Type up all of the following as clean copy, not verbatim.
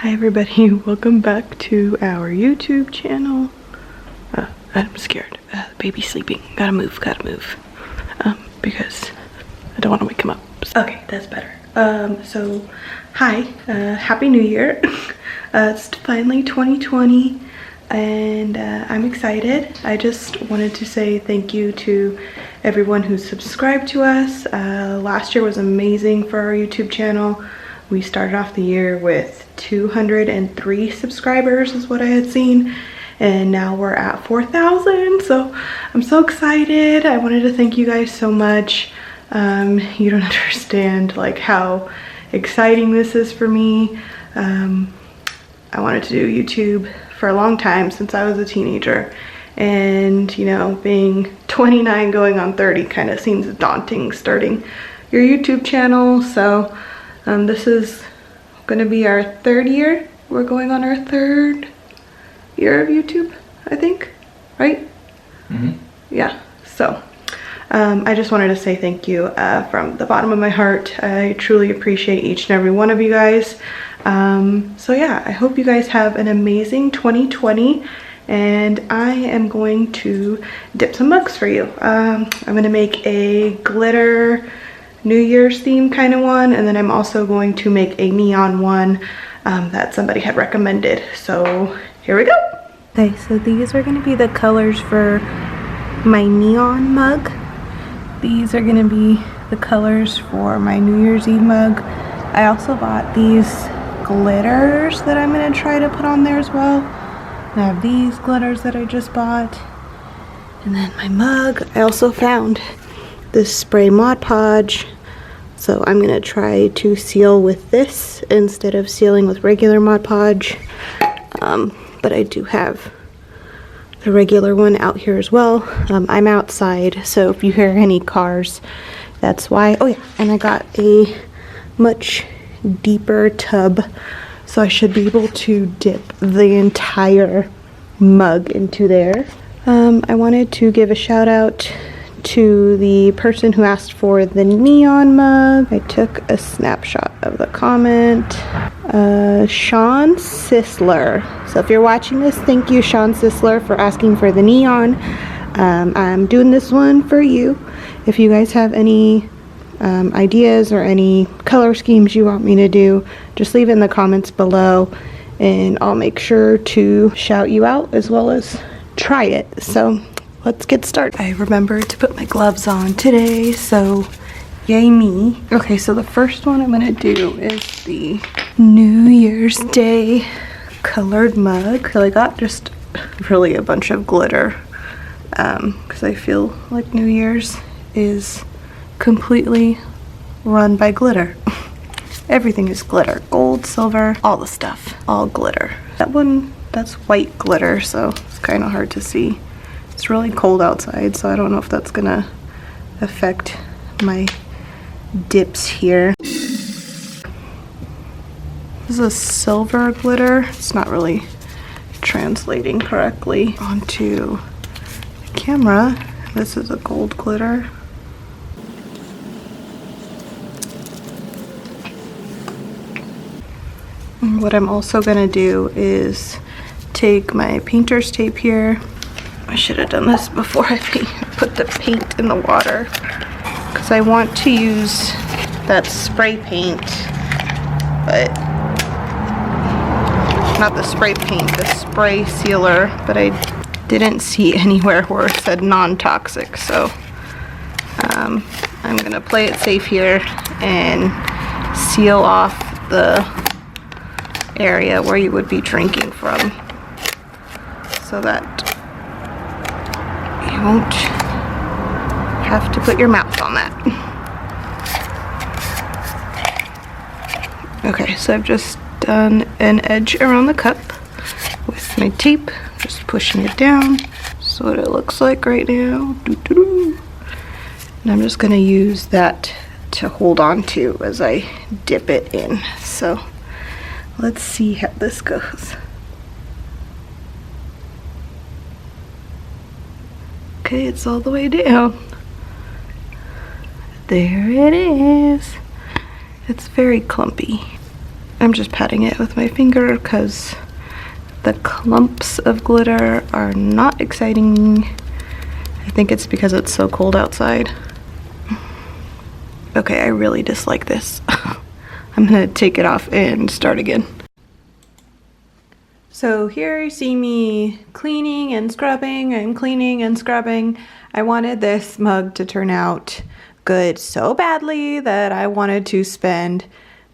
Hi everybody, welcome back to our YouTube channel. I'm scared. Baby's sleeping. Gotta move. Because I don't want to wake him up. Okay, that's better. So, hi, Happy New Year. It's finally 2020 and I'm excited. I just wanted to say thank you to everyone who subscribed to us. Last year was amazing for our YouTube channel. We started off the year with 203 subscribers is what I had seen, and now we're at 4,000, so I'm so excited. I wanted to thank you guys so much. You don't understand like how exciting this is for me. I wanted to do YouTube for a long time, since I was a teenager, and you know, being 29 going on 30 kind of seems daunting starting your YouTube channel. So this is going to be our third year. We're going on our third year of YouTube, I think, right? Mm-hmm. Yeah, so I just wanted to say thank you from the bottom of my heart. I truly appreciate each and every one of you guys. So yeah, I hope you guys have an amazing 2020, and I am going to dip some mugs for you. I'm going to make a glitter New Year's theme kind of one, and then I'm also going to make a neon one that somebody had recommended. So here we go. Okay, so these are going to be the colors for my neon mug. These are going to be the colors for my New Year's Eve mug. I also bought these glitters that I'm going to try to put on there as well. I have these glitters that I just bought, and then my mug. I also found this spray Mod Podge, so I'm gonna try to seal with this instead of sealing with regular Mod Podge, but I do have the regular one out here as well. I'm outside, so if you hear any cars, that's why. Oh yeah, and I got a much deeper tub, so I should be able to dip the entire mug into there. I wanted to give a shout out to the person who asked for the neon mug. I took a snapshot of the comment. Sean Sisler. So if you're watching this, thank you, Sean Sisler, for asking for the neon. I'm doing this one for you. If you guys have any ideas or any color schemes you want me to do, just leave it in the comments below, and I'll make sure to shout you out as well as try it. So let's get started. I remembered to put my gloves on today, so yay me. Okay, so the first one I'm gonna do is the New Year's Day colored mug. So I got just really a bunch of glitter because I feel like New Year's is completely run by glitter. Everything is glitter. Gold, silver, all the stuff, all glitter. That one, that's white glitter, so it's kind of hard to see. It's really cold outside, so I don't know if that's gonna affect my dips here. This is a silver glitter. It's not really translating correctly onto the camera. This is a gold glitter. And what I'm also gonna do is take my painter's tape here. I should have done this before I put the paint in the water, because I want to use that spray paint, but not the spray paint, the spray sealer, but I didn't see anywhere where it said non-toxic, so I'm gonna play it safe here and seal off the area where you would be drinking from, so that you won't have to put your mouth on that. Okay, so I've just done an edge around the cup with my tape, just pushing it down. That's what it looks like right now. And I'm just gonna use that to hold on to as I dip it in. So let's see how this goes. Okay, it's all the way down. There it is. It's very clumpy. I'm just patting it with my finger because the clumps of glitter are not exciting. I think it's because it's so cold outside. Okay, I really dislike this. I'm gonna take it off and start again. So here you see me cleaning and scrubbing and cleaning and scrubbing. I wanted this mug to turn out good so badly that I wanted to spend,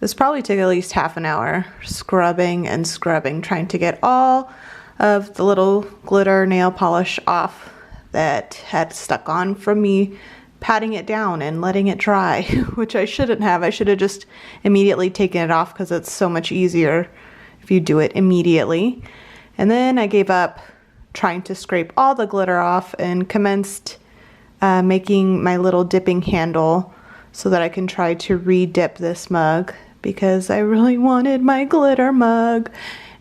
this probably took at least half an hour, scrubbing and scrubbing, trying to get all of the little glitter nail polish off that had stuck on from me patting it down and letting it dry, which I shouldn't have. I should have just immediately taken it off because it's so much easier if you do it immediately. And then I gave up trying to scrape all the glitter off and commenced making my little dipping handle so that I can try to re-dip this mug because I really wanted my glitter mug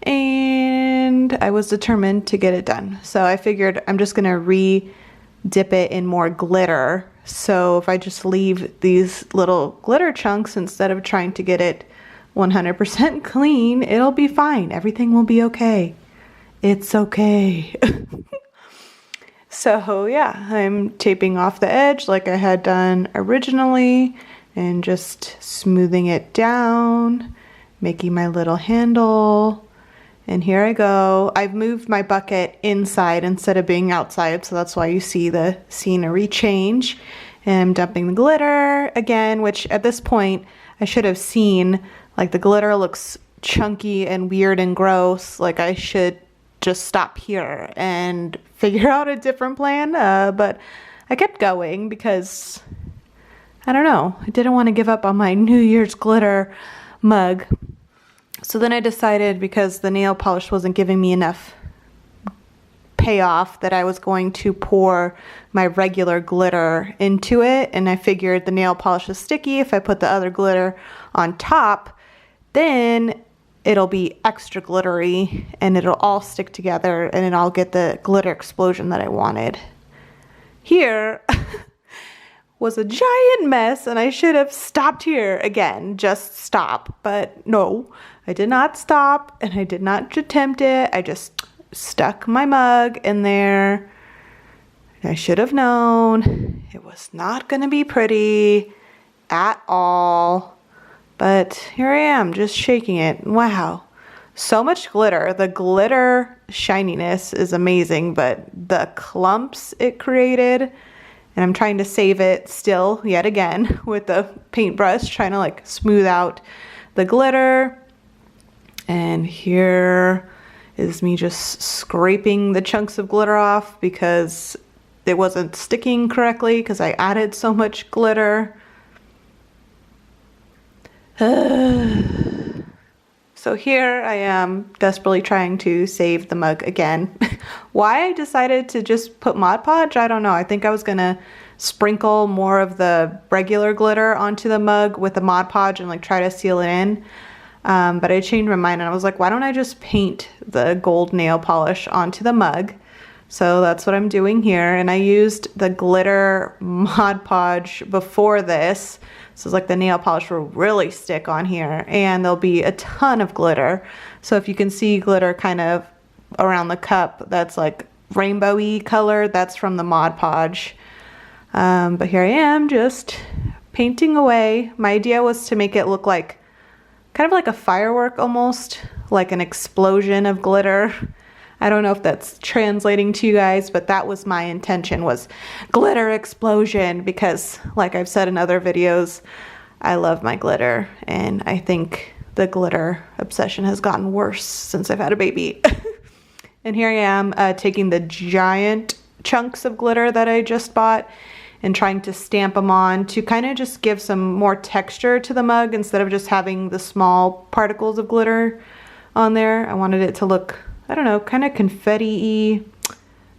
and I was determined to get it done. So I figured I'm just gonna re-dip it in more glitter. So if I just leave these little glitter chunks instead of trying to get it 100% clean, it'll be fine. Everything will be okay. It's okay. So yeah, I'm taping off the edge like I had done originally and just smoothing it down, making my little handle. And here I go. I've moved my bucket inside instead of being outside, so that's why you see the scenery change. And I'm dumping the glitter again, which at this point I should have seen, like the glitter looks chunky and weird and gross. Like I should just stop here and figure out a different plan. But I kept going because, I don't know, I didn't want to give up on my New Year's glitter mug. So then I decided, because the nail polish wasn't giving me enough payoff, that I was going to pour my regular glitter into it. And I figured the nail polish is sticky. If I put the other glitter on top, then it'll be extra glittery and it'll all stick together and then I'll get the glitter explosion that I wanted. Here was a giant mess and I should have stopped here again, just stop. But no, I did not stop and I did not attempt it. I just stuck my mug in there. I should have known it was not gonna be pretty at all. But here I am, just shaking it. Wow, so much glitter. The glitter shininess is amazing, but the clumps it created, and I'm trying to save it still, yet again, with the paintbrush, trying to like smooth out the glitter. And here is me just scraping the chunks of glitter off because it wasn't sticking correctly because I added so much glitter. So here I am desperately trying to save the mug again. Why I decided to just put Mod Podge, I don't know. I think I was gonna sprinkle more of the regular glitter onto the mug with the Mod Podge and like try to seal it in. But I changed my mind and I was like, why don't I just paint the gold nail polish onto the mug? So that's what I'm doing here. And I used the glitter Mod Podge before this. So it's like the nail polish will really stick on here and there'll be a ton of glitter. So if you can see glitter kind of around the cup, that's like rainbowy color, that's from the Mod Podge. But here I am just painting away. My idea was to make it look like kind of like a firework almost, like an explosion of glitter. I don't know if that's translating to you guys, but that was my intention, was glitter explosion, because like I've said in other videos, I love my glitter and I think the glitter obsession has gotten worse since I've had a baby. And here I am taking the giant chunks of glitter that I just bought and trying to stamp them on to kind of just give some more texture to the mug instead of just having the small particles of glitter on there. I wanted it to look, I don't know, kind of confetti-y.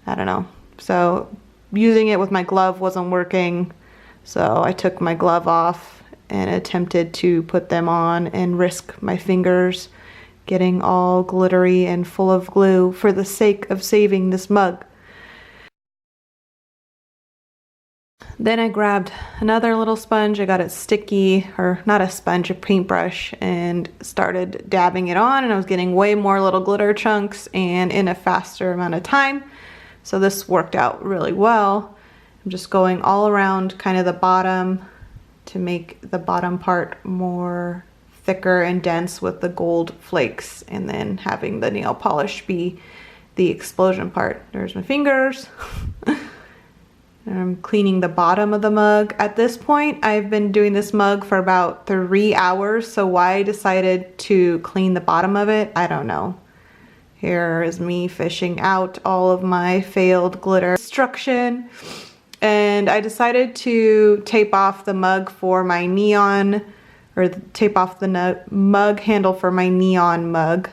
I don't know. So using it with my glove wasn't working. So I took my glove off and attempted to put them on and risk my fingers getting all glittery and full of glue for the sake of saving this mug. Then I grabbed another little sponge. I got it sticky, or not a sponge, a paintbrush, and started dabbing it on, and I was getting way more little glitter chunks and in a faster amount of time. So this worked out really well. I'm just going all around kind of the bottom to make the bottom part more thicker and dense with the gold flakes, and then having the nail polish be the explosion part. There's my fingers. And I'm cleaning the bottom of the mug. At this point, I've been doing this mug for about 3 hours, so why I decided to clean the bottom of it, I don't know. Here is me fishing out all of my failed glitter destruction. And I decided to tape off the mug for my neon, or tape off the mug handle for my neon mug.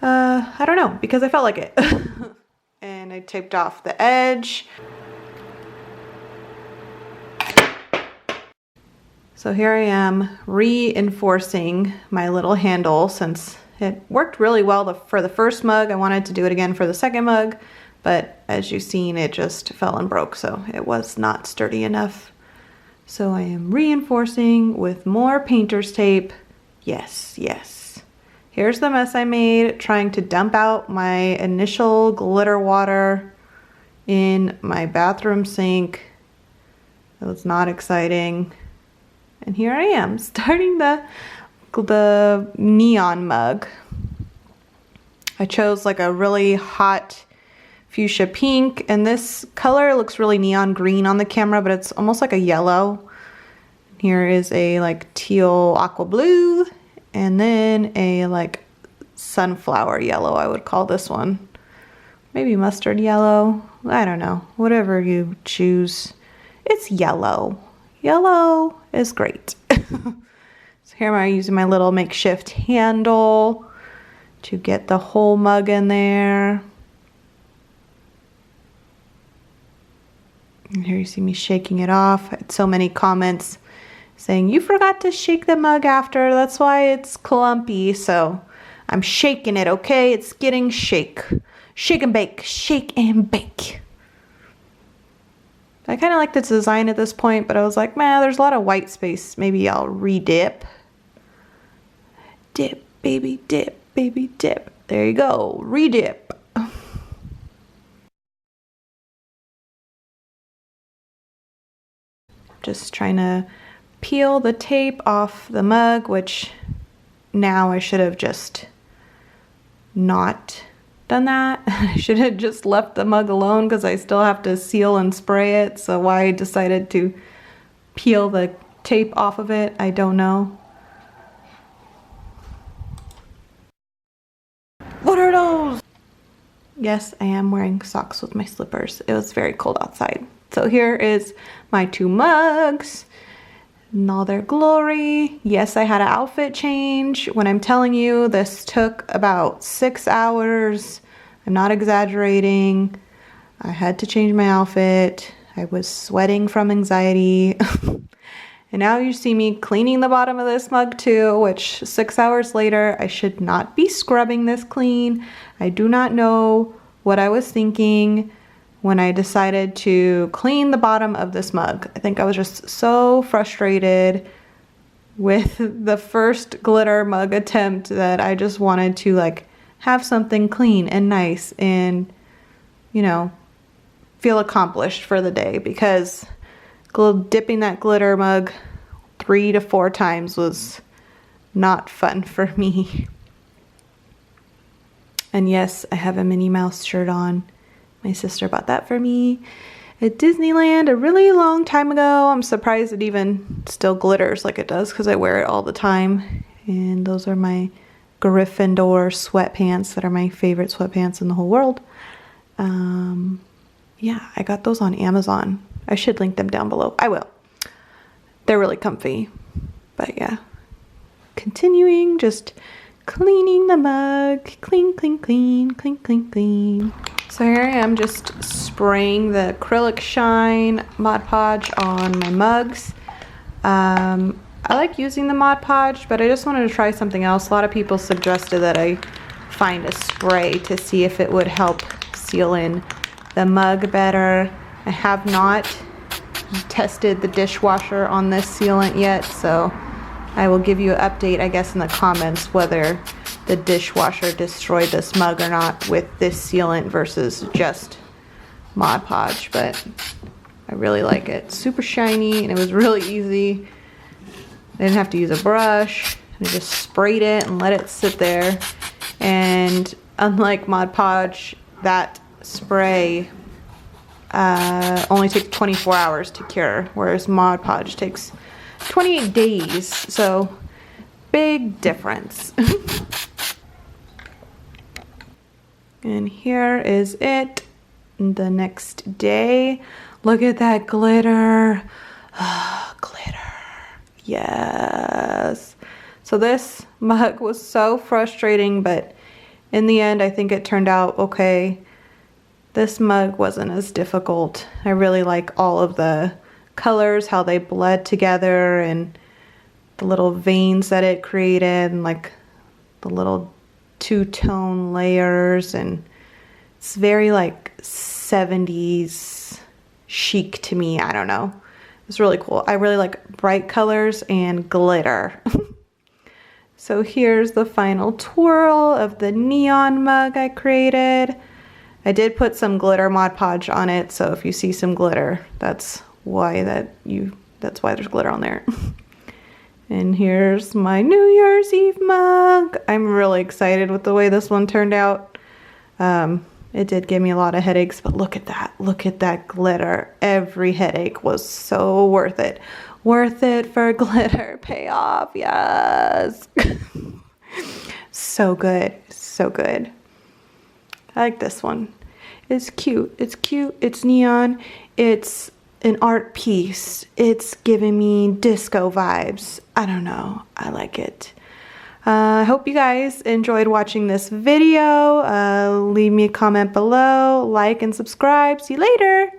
I don't know, because I felt like it. And I taped off the edge. So here I am reinforcing my little handle since it worked really well for the first mug. I wanted to do it again for the second mug, but as you've seen, it just fell and broke, so it was not sturdy enough. So I am reinforcing with more painter's tape. Yes, yes. Here's the mess I made trying to dump out my initial glitter water in my bathroom sink. It was not exciting. And here I am starting the neon mug. I chose like a really hot fuchsia pink, and this color looks really neon green on the camera, but it's almost like a yellow. Here is a like teal aqua blue, and then a like sunflower yellow, I would call this one. Maybe mustard yellow. I don't know. Whatever you choose. It's yellow. Yellow is great. So here I'm using my little makeshift handle to get the whole mug in there. And here you see me shaking it off. I had so many comments saying, you forgot to shake the mug after, that's why it's clumpy. So I'm shaking it, okay? It's getting shake. Shake and bake, shake and bake. I kind of like the design at this point, but I was like, man, there's a lot of white space. Maybe I'll re-dip. Dip, baby, dip, baby, dip. There you go, re-dip. Just trying to peel the tape off the mug, which now I should have just not done that. I should have just left the mug alone because I still have to seal and spray it. So why I decided to peel the tape off of it, I don't know. What are those? Yes, I am wearing socks with my slippers. It was very cold outside. So here is my 2 mugs in all their glory. Yes, I had an outfit change. When I'm telling you, this took about 6 hours. I'm not exaggerating. I had to change my outfit. I was sweating from anxiety. And now you see me cleaning the bottom of this mug too, which 6 hours later, I should not be scrubbing this clean. I do not know what I was thinking when I decided to clean the bottom of this mug. I think I was just so frustrated with the first glitter mug attempt that I just wanted to like have something clean and nice and, you know, feel accomplished for the day, because dipping that glitter mug 3 to 4 times was not fun for me. And yes, I have a Minnie Mouse shirt on. My sister bought that for me at Disneyland a really long time ago. I'm surprised it even still glitters like it does because I wear it all the time. And those are my Gryffindor sweatpants that are my favorite sweatpants in the whole world. Yeah, I got those on Amazon. I should link them down below. I will. They're really comfy. But yeah, continuing, just cleaning the mug. Clean, clean, clean, clean, clean, clean. So here I am just spraying the acrylic shine Mod Podge on my mugs. I like using the Mod Podge, but I just wanted to try something else. A lot of people suggested that I find a spray to see if it would help seal in the mug better. I have not tested the dishwasher on this sealant yet, so I will give you an update, I guess, in the comments whether the dishwasher destroyed this mug or not with this sealant versus just Mod Podge. But I really like it. Super shiny, and it was really easy. I didn't have to use a brush. I just sprayed it and let it sit there. And unlike Mod Podge, that spray only takes 24 hours to cure, whereas Mod Podge takes 28 days. So big difference. And here is it the next day. Look at that glitter. Glitter. Yes. So this mug was so frustrating, but in the end, I think it turned out okay. This mug wasn't as difficult. I really like all of the colors, how they bled together, and the little veins that it created, and like the little two-tone layers, and it's very like 70s chic to me. I don't know. It's really cool. I really like bright colors and glitter. So here's the final twirl of the neon mug I created. I did put some glitter Mod Podge on it, so if you see some glitter, that's why there's glitter on there. And here's my New Year's Eve mug. I'm really excited with the way this one turned out. It did give me a lot of headaches, but look at that. Look at that glitter. Every headache was so worth it. Worth it for glitter payoff. Yes. So good. So good. I like this one. It's cute. It's cute. It's neon. It's an art piece. It's giving me disco vibes. I don't know. I like it. I hope you guys enjoyed watching this video. Leave me a comment below, like and subscribe. See you later.